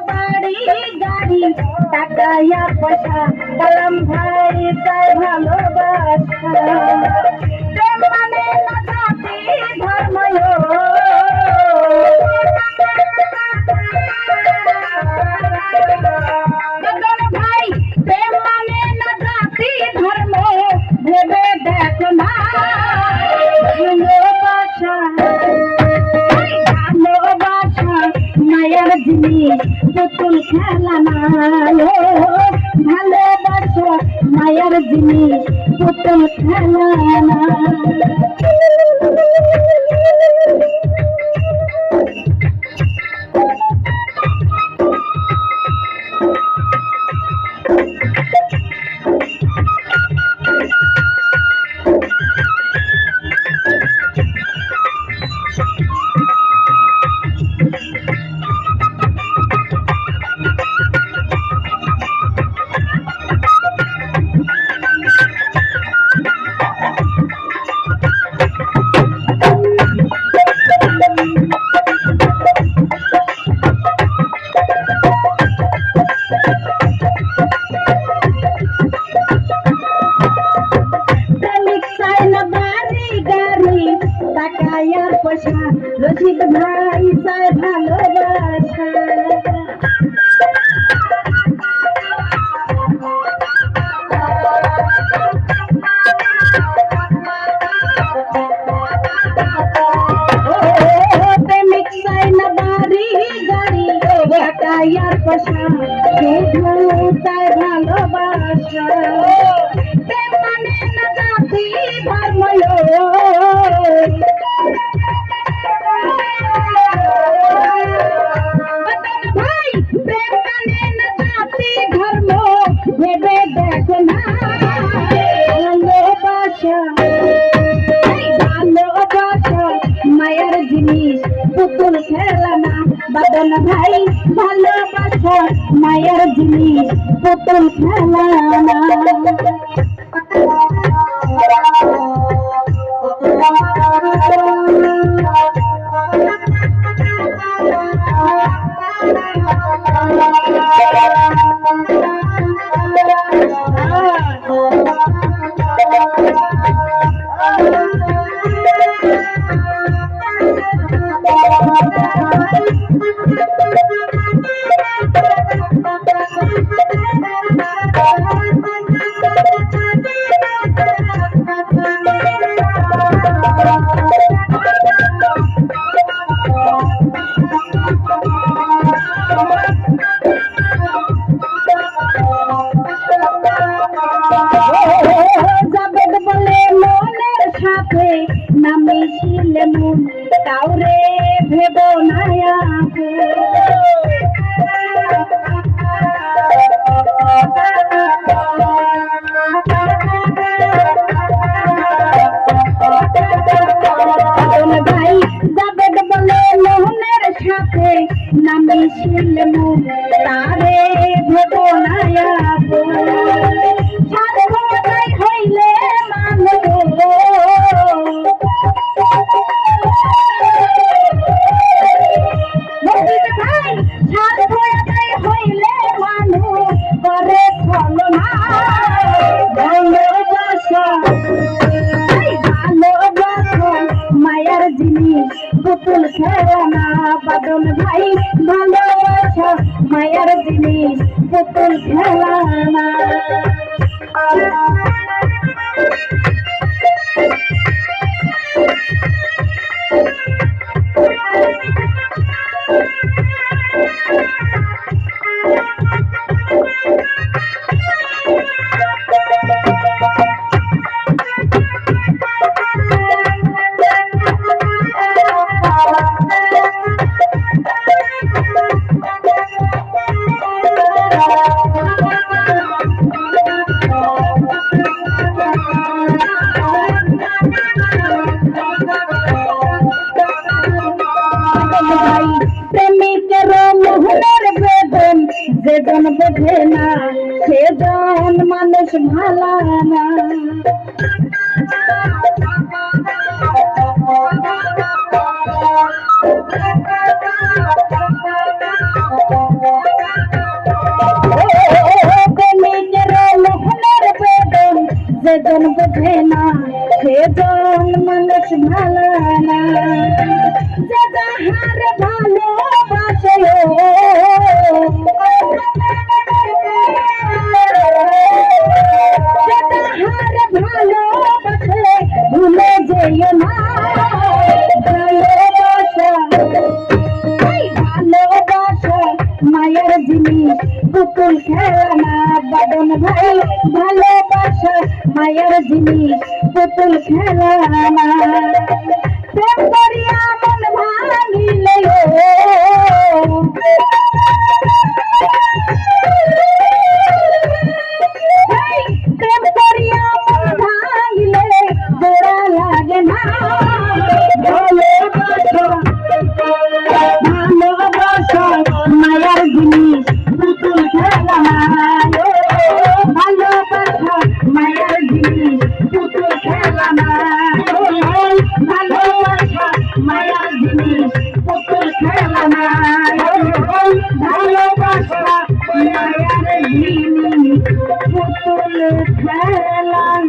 বাড়ি গাড়ি টাকায়া পয়সা কালাম ভাই চাই ভালোবাসা প্রেম মানে না জাতি ধর্ম ভাই প্রেম মানে না জাতি ধর্ম ভেবে দেখো না ভালোবাসা মায়ার জিনিস পুতুল খেলা না ভালোবাসা মায়ার জিনিস পুতুল খেলা না টাকায়ার পয়সা রশিদ ভাই চাই ভালোবাসা প্রেমিক চাই না বাড়ি গাড়ি টাকায়ার পয়সা শুধু চাই ভালোবাসা প্রেম মানে না জাতি ধর্ম ভাই প্রেম মানে না জাতি ধর্ম ভেবে দেখো না ভালোবাসা ভালোবাসা মায়ের জিনিস পুতুল খেলা না বাদন ভাই ভালোবাসা মায়ের জিনিস পুতুল খেলা না নামে ছিলে মন কাউরে ভেব না ভাই জাবেদ বলে মোহনের সাথে নামে ছিলে মন তারে ভেব না হইলে মানুষ মায়ার জিনিস পুতুল খেলা না বাদন ভাই ভালোবাসা মায়ার জিনিস পুতুল খেলা না যেজন বোঝে না সেজন মানুষ ভালা না বেশ ভালো না যে যাহার ভালোবাসে যে যাহার ভালোবাসে ভুলে যেও না ভালোবাসা ভালোবাসা মায়ের জিনিস পুতুল খেলনা বাদন ভাই ভালোবাসা মায়ের জিনিস পুতুল খেলনা প্রেম করিয়া মন ভাঙিলে প্রেম করিয়া মন ভাঙিলে জোড়া লাগে না ভালোবাসা ভালোবাসা মায়ের জিনিস পুতুল খেলনা ভালোবাসা মায়ের জিনিস পুতুল খেলনা ভালোবাসা মায়ের জিনিস পুতুল খেলনা ভালোবাসা মায়ের জিনিস পুতুল খেলনা